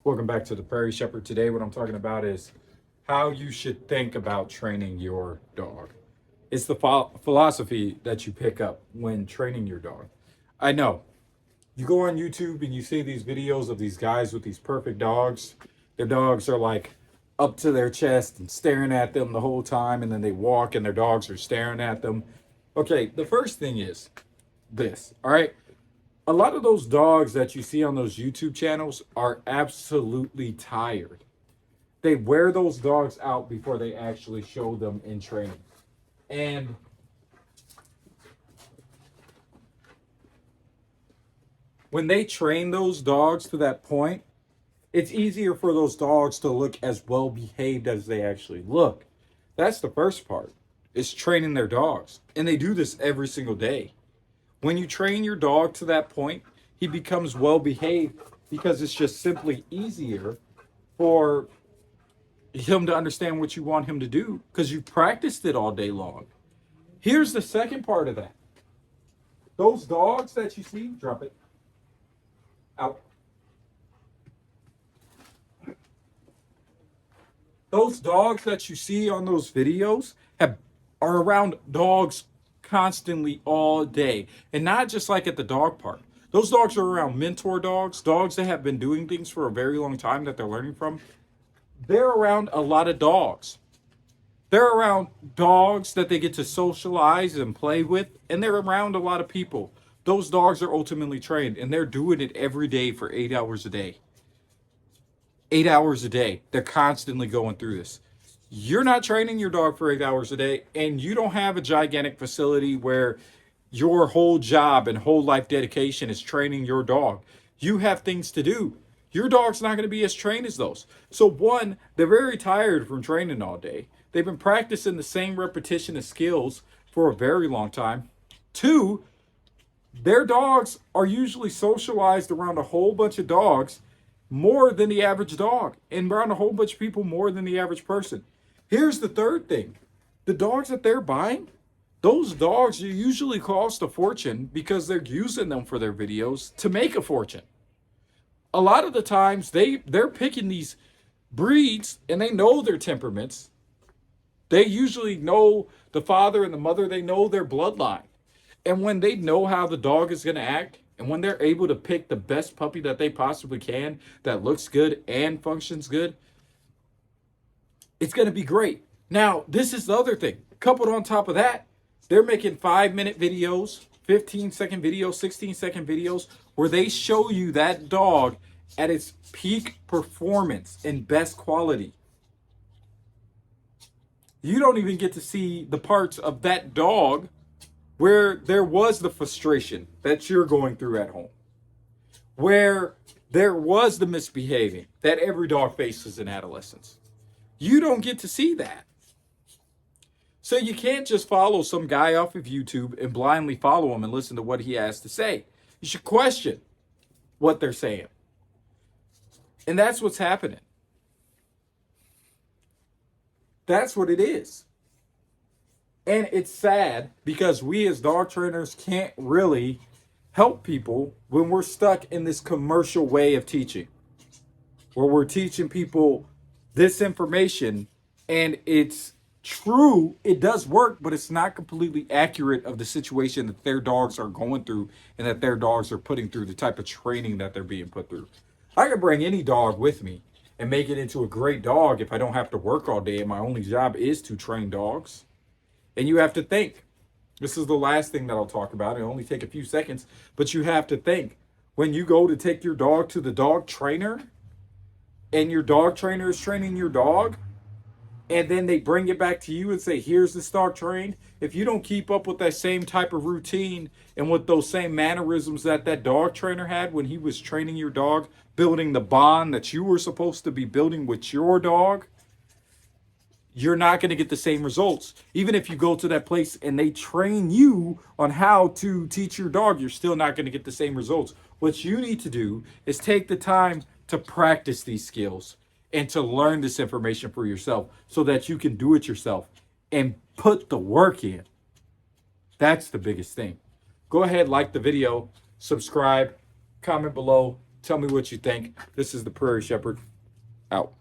Welcome back to the Prairie Shepherd. Today, what I'm talking about is how you should think about training your dog. It's the philosophy that you pick up when training your dog. I know you go on YouTube and you see these videos of these guys with these perfect dogs. Their dogs are like up to their chest and staring at them the whole time, and then they walk and their dogs are staring at them. Okay, the first thing is this, all right? A lot of those dogs that you see on those YouTube channels are absolutely tired. They wear those dogs out before they actually show them in training. And when they train those dogs to that point, it's easier for those dogs to look as well behaved as they actually look. That's the first part, is training their dogs. And they do this every single day. When you train your dog to that point, he becomes well behaved because it's just simply easier for him to understand what you want him to do because you practiced it all day long. Here's the second part of that. Those dogs that you see, drop it out. Those dogs that you see on those videos are around dogs constantly all day, and not just like at the dog park. Those dogs are around mentor dogs, dogs that have been doing things for a very long time that they're learning from. They're around a lot of dogs. They're around dogs that they get to socialize and play with, and they're around a lot of people. Those dogs are ultimately trained, and they're doing it every day for 8 hours a day. 8 hours a day. They're constantly going through this. You're not training your dog for 8 hours a day, and you don't have a gigantic facility where your whole job and whole life dedication is training your dog. You have things to do. Your dog's not going to be as trained as those. So one, they're very tired from training all day. They've been practicing the same repetition of skills for a very long time. Two, their dogs are usually socialized around a whole bunch of dogs more than the average dog, and around a whole bunch of people more than the average person. Here's the third thing. The dogs that they're buying, those dogs usually cost a fortune because they're using them for their videos to make a fortune. A lot of the times they're picking these breeds and they know their temperaments. They usually know the father and the mother, they know their bloodline. And when they know how the dog is going to act, and when they're able to pick the best puppy that they possibly can, that looks good and functions good, it's going to be great. Now, this is the other thing. Coupled on top of that, they're making 5-minute videos, 15-second videos, 16-second videos, where they show you that dog at its peak performance and best quality. You don't even get to see the parts of that dog where there was the frustration that you're going through at home, where there was the misbehaving that every dog faces in adolescence. You don't get to see that. So you can't just follow some guy off of YouTube and blindly follow him and listen to what he has to say. You should question what they're saying. And that's what's happening. That's what it is. And it's sad because we as dog trainers can't really help people when we're stuck in this commercial way of teaching, where we're teaching people this information and it's true, it does work, but it's not completely accurate of the situation that their dogs are going through and that their dogs are putting through, the type of training that they're being put through. I can bring any dog with me and make it into a great dog if I don't have to work all day and my only job is to train dogs. And you have to think. This is the last thing that I'll talk about. It'll only take a few seconds, but you have to think. When you go to take your dog to the dog trainer and your dog trainer is training your dog, and then they bring it back to you and say, here's this dog trained. If you don't keep up with that same type of routine and with those same mannerisms that that dog trainer had when he was training your dog, building the bond that you were supposed to be building with your dog, you're not going to get the same results. Even if you go to that place and they train you on how to teach your dog, you're still not going to get the same results. What you need to do is take the time to practice these skills and to learn this information for yourself so that you can do it yourself and put the work in. That's the biggest thing. Go ahead, like the video, subscribe, comment below, Tell me what you think. This is the Prairie Shepherd out.